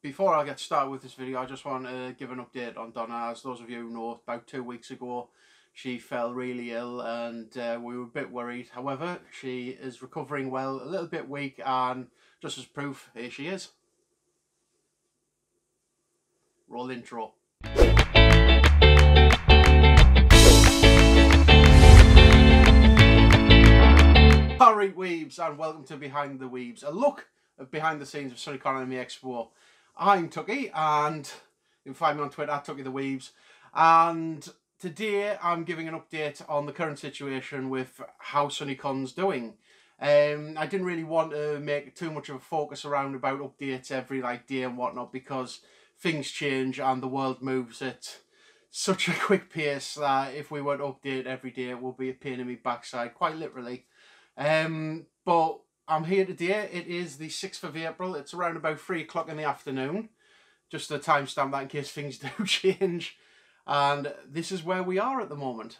Before I get started with this video, I just want to give an update on Donna. As those of you who know, about 2 weeks ago she fell really ill and we were a bit worried. However, she is recovering well, a little bit weak, and just as proof, here she is. Roll intro. Alright Weebs, and welcome to Behind the Weebs, a look at behind the scenes of SunnyCon and the Expo. I'm Tucky, and you can find me on Twitter at Tucky the Weebs, and today I'm giving an update on the current situation with how SunnyCon's doing. I didn't really want to make too much of a focus around about updates every day and whatnot, because things change and the world moves at such a quick pace that if we were to update every day it would be a pain in my backside, quite literally. But I'm here today. It is the 6th of April. It's around about 3 o'clock in the afternoon. Just to timestamp that in case things do change. And this is where we are at the moment.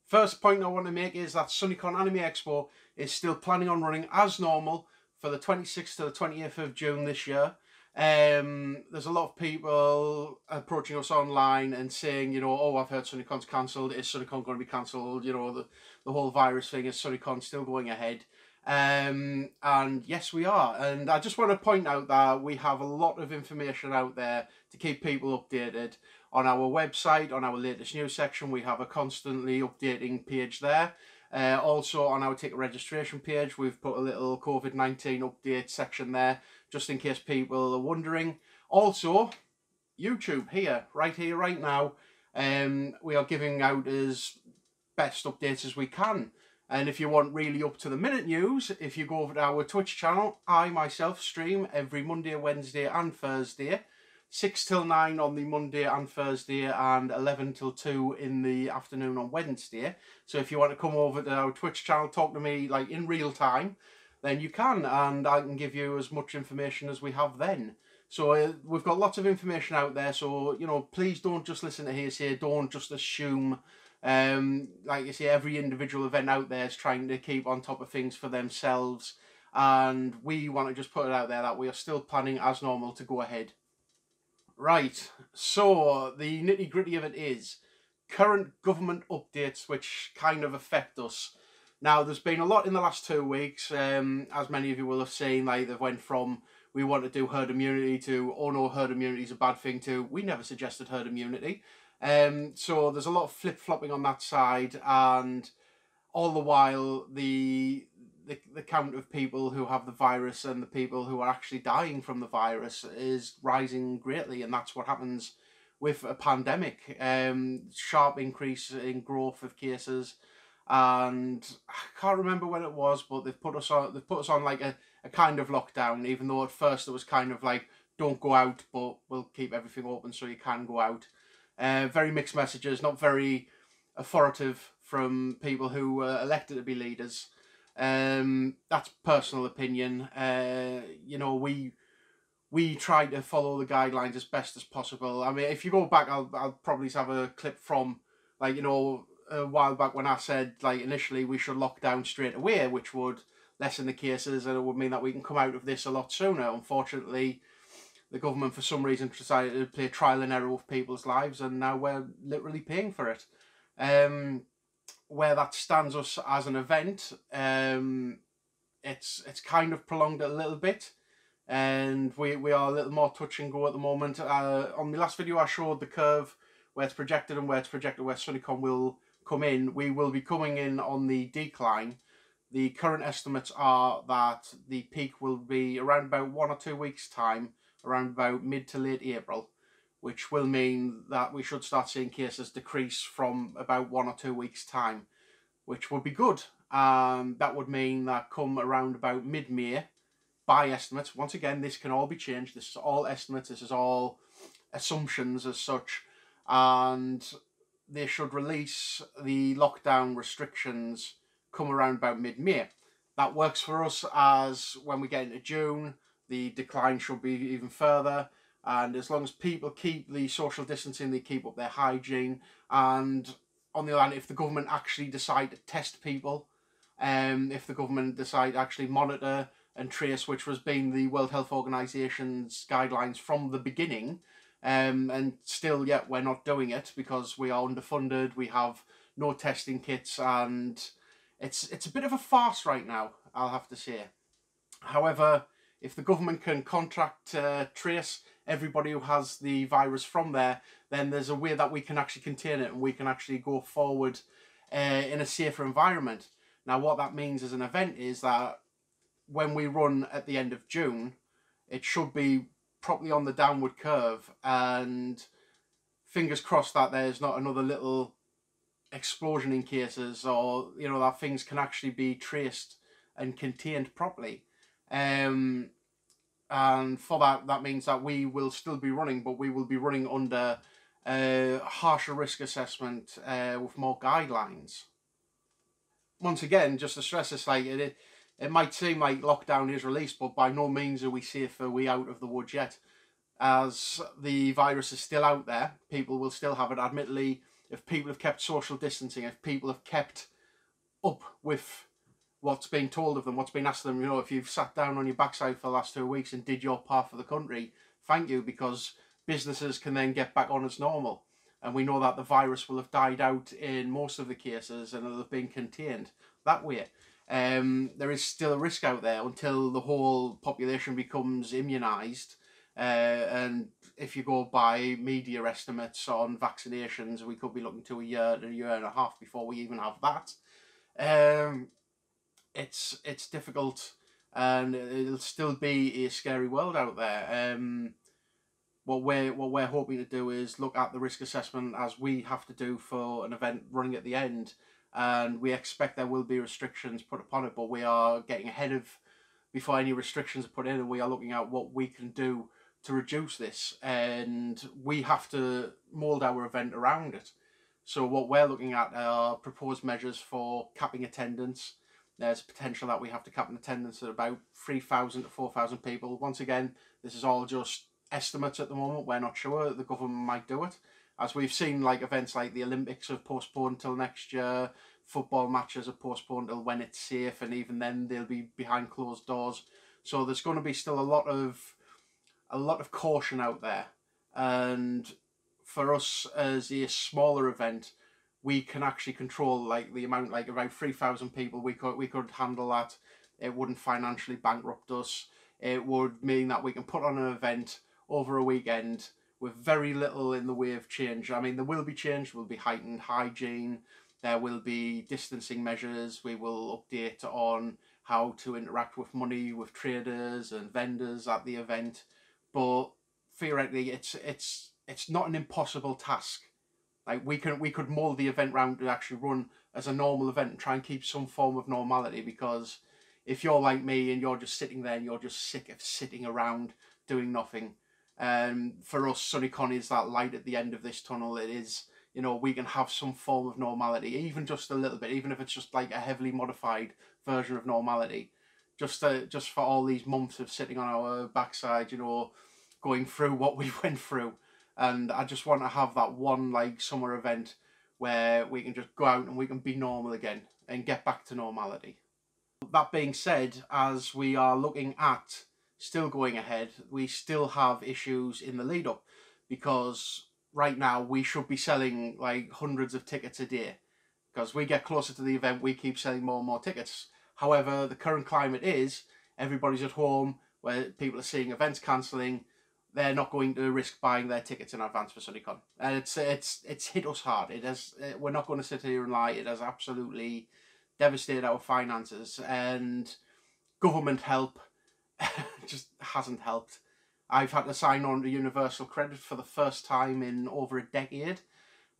First point I want to make is that SunnyCon Anime Expo is still planning on running as normal for the 26th to the 28th of June this year. There's a lot of people approaching us online and saying, you know, oh, I've heard SunnyCon's cancelled. Is SunnyCon going to be cancelled? You know, the whole virus thing. Is SunnyCon still going ahead? And yes, we are. And I just want to point out that we have a lot of information out there to keep people updated. On our website, on our latest news section, we have a constantly updating page there. Also on our ticket registration page, we've put a little COVID-19 update section there, just in case people are wondering. Also, YouTube right here, right now, we are giving out as best updates as we can. And if you want really up-to-the-minute news, if you go over to our Twitch channel, I myself stream every Monday, Wednesday and Thursday. 6 till 9 on the Monday and Thursday, and 11 till 2 in the afternoon on Wednesday. So if you want to come over to our Twitch channel, talk to me like in real time, then you can, and I can give you as much information as we have then. So we've got lots of information out there, so, you know, please don't just listen to hearsay, don't just assume. Like you say, every individual event out there is trying to keep on top of things for themselves, and we want to just put it out there that we are still planning as normal to go ahead. Right, so the nitty gritty of it is current government updates which kind of affect us. Now, there's been a lot in the last 2 weeks, as many of you will have seen. Like, they've went from we want to do herd immunity to, oh no, herd immunity is a bad thing, to we never suggested herd immunity. So there's a lot of flip-flopping on that side, and all the while the count of people who have the virus and the people who are actually dying from the virus is rising greatly, and that's what happens with a pandemic. Sharp increase in growth of cases, and I can't remember when it was, but they've put us on like a kind of lockdown, even though at first it was kind of like, don't go out, but we'll keep everything open so you can go out. Very mixed messages, not very authoritative from people who were elected to be leaders. That's personal opinion. You know, we try to follow the guidelines as best as possible. I mean, if you go back, I'll probably have a clip from, like, you know, a while back when I said, like, initially we should lock down straight away, which would lessen the cases and it would mean that we can come out of this a lot sooner. Unfortunately, the government for some reason decided to play trial and error with people's lives, and now we're literally paying for it. Where that stands us as an event, it's kind of prolonged it a little bit, and we are a little more touch and go at the moment. On the last video I showed the curve where it's projected and where SunnyCon will come in. We will be coming in on the decline. The current estimates are that the peak will be around about 1 or 2 weeks time, around about mid to late April, which will mean that we should start seeing cases decrease from about 1 or 2 weeks time, which would be good. That would mean that come around about mid-May, by estimates, once again, this can all be changed, this is all estimates, this is all assumptions as such, and they should release the lockdown restrictions come around about mid-May. That works for us, as when we get into June, the decline should be even further, and as long as people keep the social distancing, they keep up their hygiene, and on the other hand, if the government actually decide to test people, if the government decide to actually monitor and trace, which was being the World Health Organization's guidelines from the beginning. And still yet we're not doing it because we are underfunded, we have no testing kits, and it's a bit of a farce right now, I'll have to say. However, if the government can contract trace everybody who has the virus from there, then there's a way that we can actually contain it and we can actually go forward in a safer environment. Now, what that means as an event is that when we run at the end of June, it should be properly on the downward curve, and fingers crossed that there's not another little explosion in cases, or that things can actually be traced and contained properly. And for that means that we will still be running, but we will be running under a harsher risk assessment with more guidelines. Once again, just to stress this, like it might seem like lockdown is released, but by no means are we safe, are we out of the woods yet. As the virus is still out there, people will still have it. Admittedly, if people have kept social distancing, if people have kept up with what's being told of them, what's been asked of them, if you've sat down on your backside for the last 2 weeks and did your part for the country, thank you, because businesses can then get back on as normal. And we know that the virus will have died out in most of the cases and will have been contained that way. There is still a risk out there until the whole population becomes immunised. And if you go by media estimates on vaccinations, we could be looking to a year and a half before we even have that. It's difficult, and it'll still be a scary world out there. What we're hoping to do is look at the risk assessment as we have to do for an event running at the end, and we expect there will be restrictions put upon it, but we are getting ahead of before any restrictions are put in, and we are looking at what we can do to reduce this, and we have to mould our event around it. So what we're looking at are proposed measures for capping attendance. There's potential that we have to cap an attendance at about 3,000 to 4,000 people. Once again, this is all just estimates at the moment. We're not sure. The government might do it. As we've seen, like events like the Olympics have postponed until next year. Football matches are postponed until when it's safe, and even then they'll be behind closed doors. So there's going to be still a lot of caution out there. And for us as a smaller event, we can actually control like the amount, like about 3,000 people. We could handle that. It wouldn't financially bankrupt us. It would mean that we can put on an event over a weekend with very little in the way of change. I mean, there will be change. There will be heightened hygiene. There will be distancing measures. We will update on how to interact with money, with traders and vendors at the event. But theoretically, it's not an impossible task. Like we could mould the event round to actually run as a normal event and try and keep some form of normality. Because if you're like me and you're just sitting there and you're just sick of sitting around doing nothing, for us, SunnyCon is that light at the end of this tunnel. It is, we can have some form of normality, even just a little bit, even if it's just like a heavily modified version of normality. Just for all these months of sitting on our backside, going through what we went through. And I just want to have that one like summer event where we can just go out and we can be normal again and get back to normality. That being said, as we are looking at still going ahead, we still have issues in the lead up, because right now we should be selling like hundreds of tickets a day. Because we get closer to the event, we keep selling more and more tickets. However, the current climate is everybody's at home, where people are seeing events cancelling. They're not going to risk buying their tickets in advance for SunnyCon, and it's hit us hard. We're not going to sit here and lie. It has absolutely devastated our finances, and government help just hasn't helped. I've had to sign on to Universal Credit for the first time in over a decade.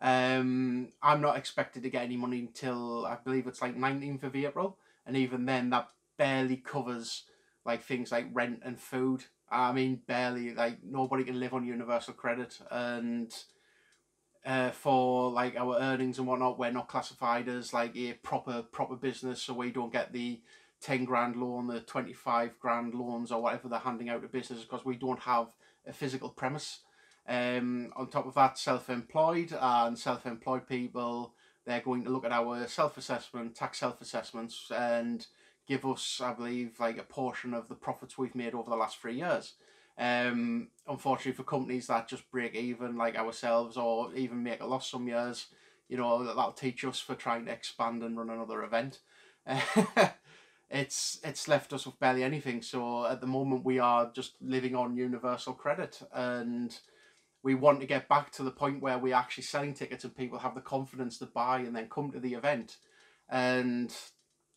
I'm not expected to get any money until I believe it's like 19th of April, and even then that barely covers like things like rent and food. I mean, barely. Like nobody can live on Universal Credit, and for like our earnings and whatnot, we're not classified as like a proper business, so we don't get the 10 grand loan, the 25 grand loans or whatever they're handing out to businesses, because we don't have a physical premise. On top of that, self-employed people, they're going to look at our self-assessment, tax self-assessments, and give us, I believe, like a portion of the profits we've made over the last 3 years. Unfortunately, for companies that just break even, like ourselves, or even make a loss some years, you know, that'll teach us for trying to expand and run another event. It's left us with barely anything. So at the moment, we are just living on universal credit, and we want to get back to the point where we're actually selling tickets and people have the confidence to buy and then come to the event. And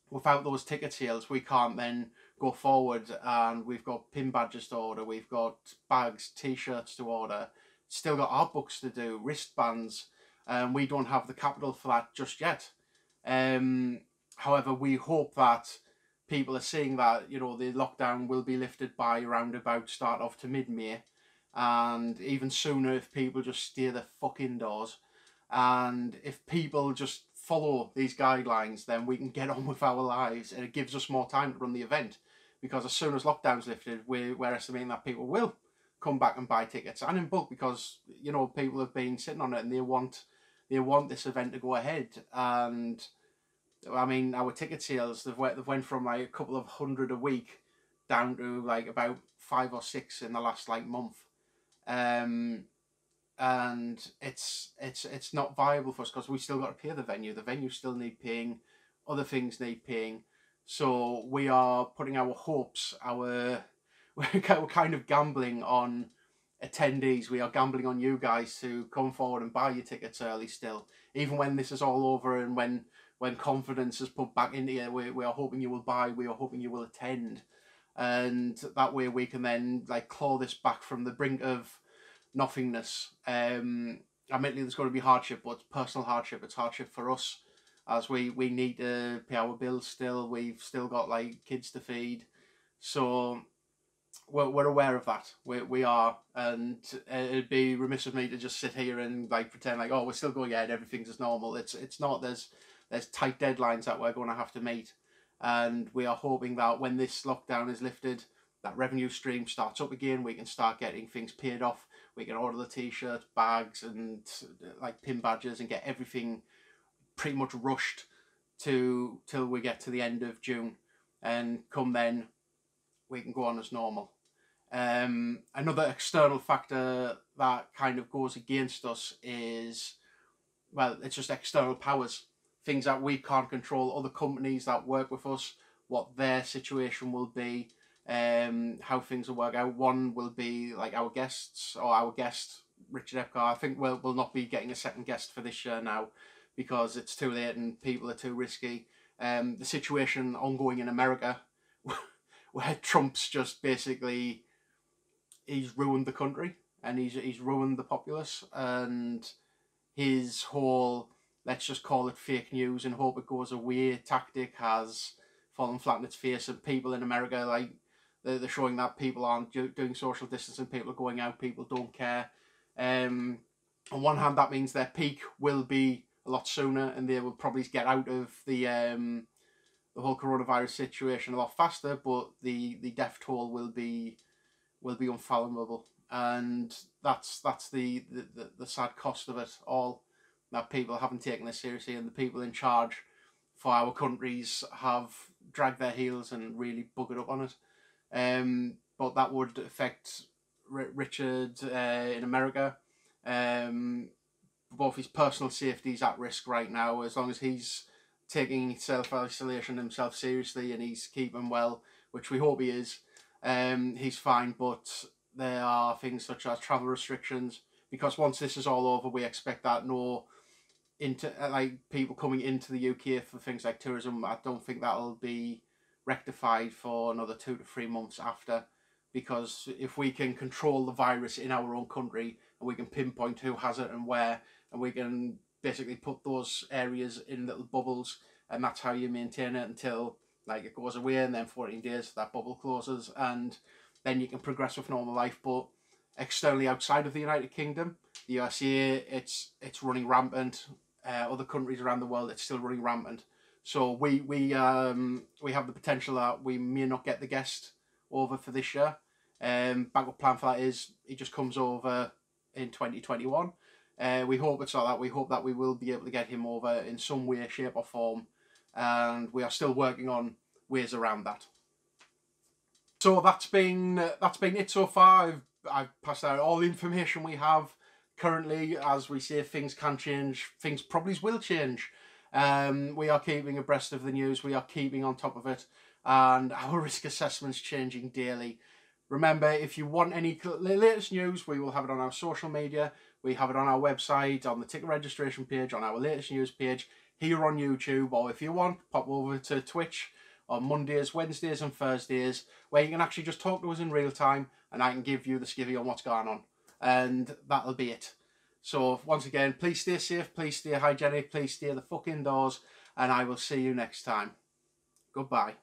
without those ticket sales, we can't then go forward, and we've got pin badges to order, we've got bags, t-shirts to order, still got art books to do, wristbands, and we don't have the capital for that just yet. However, we hope that people are seeing that, you know, the lockdown will be lifted by around about start off to mid-May, and even sooner if people just stay the fuck indoors. And if people just follow these guidelines, then we can get on with our lives, and it gives us more time to run the event. Because as soon as lockdown's lifted, we're estimating that people will come back and buy tickets, and in bulk, because, you know, people have been sitting on it and they want this event to go ahead. And I mean, our ticket sales, they've went from like a couple of hundred a week down to like about 5 or 6 in the last like month. And it's not viable for us, because we still got to pay the venue. The venue still need paying, other things need paying. So we are putting our hopes, we're kind of gambling on attendees. We are gambling on you guys to come forward and buy your tickets early still, even when this is all over, and when confidence is put back into you. We are hoping you will buy, we are hoping you will attend, and that way we can then like claw this back from the brink of nothingness. Admittedly, there's going to be hardship, but it's personal hardship. It's hardship for us, as we need to pay our bills still. We've still got like kids to feed, so we're aware of that. We are, and it'd be remiss of me to just sit here and like pretend like, oh, we're still going ahead, everything's as normal. It's not. There's tight deadlines that we're going to have to meet, and we are hoping that when this lockdown is lifted, that revenue stream starts up again. We can start getting things paid off. We can order the t-shirts, bags, and like pin badges, and get everything pretty much rushed till we get to the end of June, and come then we can go on as normal. Another external factor that kind of goes against us is, well, it's just external powers, things that we can't control. Other companies that work with us, what their situation will be, how things will work out. One will be like our guests, or our guest Richard Epcar. I think we'll not be getting a second guest for this year now, because it's too late and people are too risky. The situation ongoing in America, where Trump's just basically, he's ruined the country, and he's ruined the populace, and his whole, let's just call it fake news and hope it goes away tactic has fallen flat on its face. And people in America, like, they're showing that people aren't doing social distancing, people are going out, people don't care. On one hand, that means their peak will be a lot sooner, and they will probably get out of the whole coronavirus situation a lot faster, but the death toll will be unfathomable. And that's the sad cost of it all, that people haven't taken this seriously, and the people in charge for our countries have dragged their heels and really buggered up on it. But that would affect Richard in America. Both his personal safety is at risk right now. As long as he's taking self-isolation himself seriously and he's keeping well, which we hope he is, he's fine. But there are things such as travel restrictions, because once this is all over, we expect that like people coming into the UK for things like tourism, I don't think that'll be rectified for another 2 to 3 months after. Because if we can control the virus in our own country, and we can pinpoint who has it and where, and we can basically put those areas in little bubbles, and that's how you maintain it until like it goes away, and then 14 days that bubble closes, and then you can progress with normal life. But externally, outside of the United Kingdom, the USA, it's running rampant. Other countries around the world, it's still running rampant. So we have the potential that we may not get the guest over for this year. Backup plan for that is he just comes over in 2021. We hope it's like that. We hope that we will be able to get him over in some way, shape or form. And we are still working on ways around that. So that's been it so far. I've passed out all the information we have currently. As we say, things can change. Things probably will change. We are keeping abreast of the news. We are keeping on top of it, and our risk assessment's changing daily. Remember, if you want any latest news, we will have it on our social media. We have it on our website, on the ticket registration page, on our latest news page, here on YouTube, or if you want, pop over to Twitch on Mondays, Wednesdays and Thursdays, where you can actually just talk to us in real time, and I can give you the skivvy on what's going on. And that'll be it. So once again, please stay safe, please stay hygienic, please stay the fuck indoors, and I will see you next time. Goodbye.